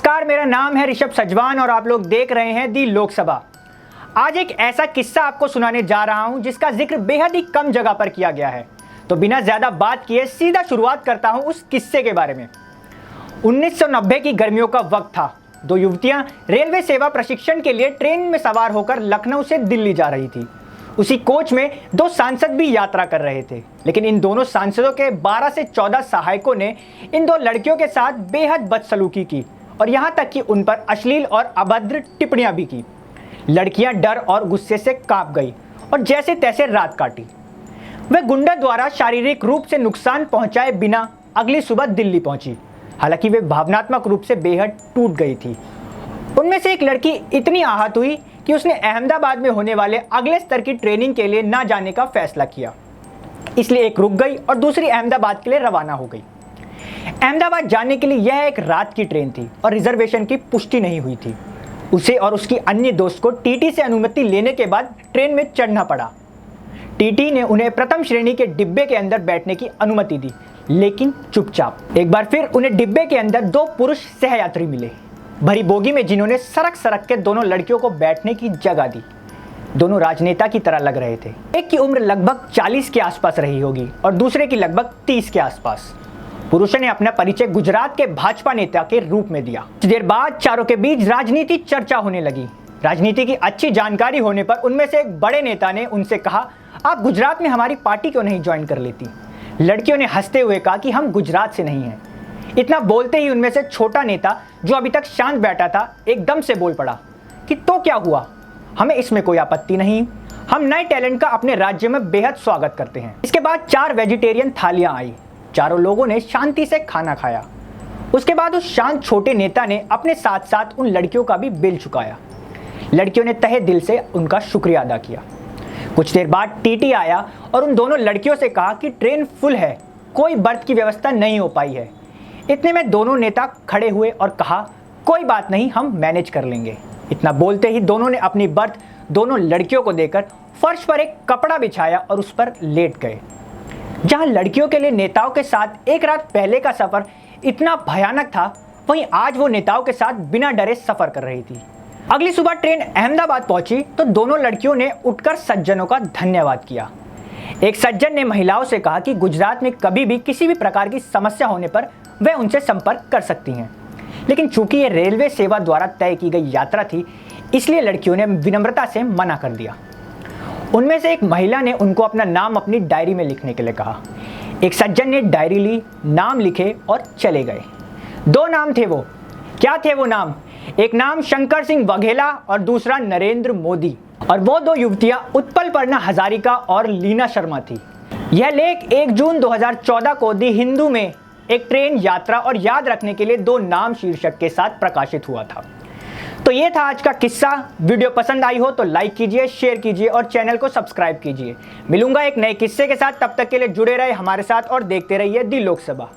नमस्कार, मेरा नाम है ऋषभ सजवान और आप लोग देख रहे हैं दी लोकसभा। आज एक ऐसा किस्सा आपको सुनाने जा रहा हूं जिसका जिक्र बेहद ही कम जगह पर किया गया है। तो बिना ज्यादा बात किए सीधा शुरुआत करता हूं उस किस्से के बारे में। 1990 की गर्मियों का वक्त था। दो युवतियां रेलवे सेवा प्रशिक्षण के लिए ट्रेन में सवार होकर लखनऊ से दिल्ली जा रही थी। उसी कोच में दो सांसद भी यात्रा कर रहे थे, लेकिन इन दोनों सांसदों के 12 से 14 सहायकों ने इन दो लड़कियों के साथ बेहद बदसलूकी की और यहाँ तक कि उन पर अश्लील और अभद्र टिप्पणियां भी की। लड़कियां डर और गुस्से से कांप गई और जैसे तैसे रात काटी। वे गुंडा द्वारा शारीरिक रूप से नुकसान पहुंचाए बिना अगली सुबह दिल्ली पहुंची। हालांकि वे भावनात्मक रूप से बेहद टूट गई थी। उनमें से एक लड़की इतनी आहत हुई कि उसने अहमदाबाद में होने वाले अगले स्तर की ट्रेनिंग के लिए ना जाने का फैसला किया। इसलिए एक रुक गई और दूसरी अहमदाबाद के लिए रवाना हो गई। अहमदाबाद जाने के लिए यह एक रात की ट्रेन थी और रिजर्वेशन की पुष्टि नहीं हुई थी। उसे और उसकी अन्य दोस्त को टीटी से अनुमति लेने के बाद ट्रेन में चढ़ना पड़ा। टीटी ने उन्हें प्रथम श्रेणी के डिब्बे के अंदर बैठने की अनुमति दी, लेकिन चुपचाप। एक बार फिर उन्हें डिब्बे के अंदर दो पुरुष सहयात्री मिले, भरी बोगी में, जिन्होंने सरक सरक के दोनों लड़कियों को बैठने की जगह दी। दोनों राजनेता की तरह लग रहे थे। एक की उम्र लगभग 40 के आसपास रही होगी और दूसरे की लगभग 30 के आसपास। पुरुषों ने अपना परिचय गुजरात के भाजपा नेता के रूप में दिया। कुछ देर बाद चारों के बीच राजनीति चर्चा होने लगी। राजनीति की अच्छी जानकारी होने पर उनमें से एक बड़े नेता ने उनसे कहा, आप गुजरात में हमारी पार्टी क्यों नहीं ज्वाइन कर लेती? लड़कियों ने हंसते हुए कहा कि हम गुजरात से नहीं हैं। इतना बोलते ही उनमें से छोटा नेता, जो अभी तक शांत बैठा था, एकदम से बोल पड़ा कि तो क्या हुआ, हमें इसमें कोई आपत्ति नहीं। हम नए टैलेंट का अपने राज्य में बेहद स्वागत करते हैं। इसके बाद 4 वेजिटेरियन थालियां आई। चारों लोगों ने शांति से खाना खाया। उसके बाद उस शांत छोटे नेता ने अपने साथ साथ उन लड़कियों का भी बिल चुकाया। लड़कियों ने तहे दिल से उनका शुक्रिया अदा किया। कुछ देर बाद टीटी आया और उन दोनों लड़कियों से कहा कि ट्रेन फुल है, कोई बर्थ की व्यवस्था नहीं हो पाई है। इतने में दोनों नेता खड़े हुए और कहा, कोई बात नहीं, हम मैनेज कर लेंगे। इतना बोलते ही दोनों ने अपनी बर्थ दोनों लड़कियों को देकर फर्श पर एक कपड़ा बिछाया और उस पर लेट गए। जहां लड़कियों के लिए नेताओं के साथ एक रात पहले का सफर इतना भयानक था, वहीं आज वो नेताओं के साथ बिना डरे सफर कर रही थी। अगली सुबह ट्रेन अहमदाबाद पहुंची तो दोनों लड़कियों ने उठकर सज्जनों का धन्यवाद किया। एक सज्जन ने महिलाओं से कहा कि गुजरात में कभी भी किसी भी प्रकार की समस्या होने पर वे उनसे संपर्क कर सकती हैं, लेकिन चूंकि ये रेलवे सेवा द्वारा तय की गई यात्रा थी, इसलिए लड़कियों ने विनम्रता से मना कर दिया। उनमें से एक महिला ने उनको अपना नाम अपनी डायरी में लिखने के लिए कहा। एक सज्जन ने डायरी ली, नाम लिखे और चले गए। 2 नाम थे वो। क्या थे वो नाम? एक नाम शंकर सिंह वघेला और दूसरा नरेंद्र मोदी। और वो 2 युवतियां उत्पलपर्णा हजारिका और लीना शर्मा थी। यह लेख 1 जून 2014 को दी हिंदू में एक ट्रेन यात्रा और याद रखने के लिए 2 नाम शीर्षक के साथ प्रकाशित हुआ था। तो ये था आज का किस्सा। वीडियो पसंद आई हो तो लाइक कीजिए, शेयर कीजिए और चैनल को सब्सक्राइब कीजिए। मिलूंगा एक नए किस्से के साथ, तब तक के लिए जुड़े रहे हमारे साथ और देखते रहिए दी लोकसभा।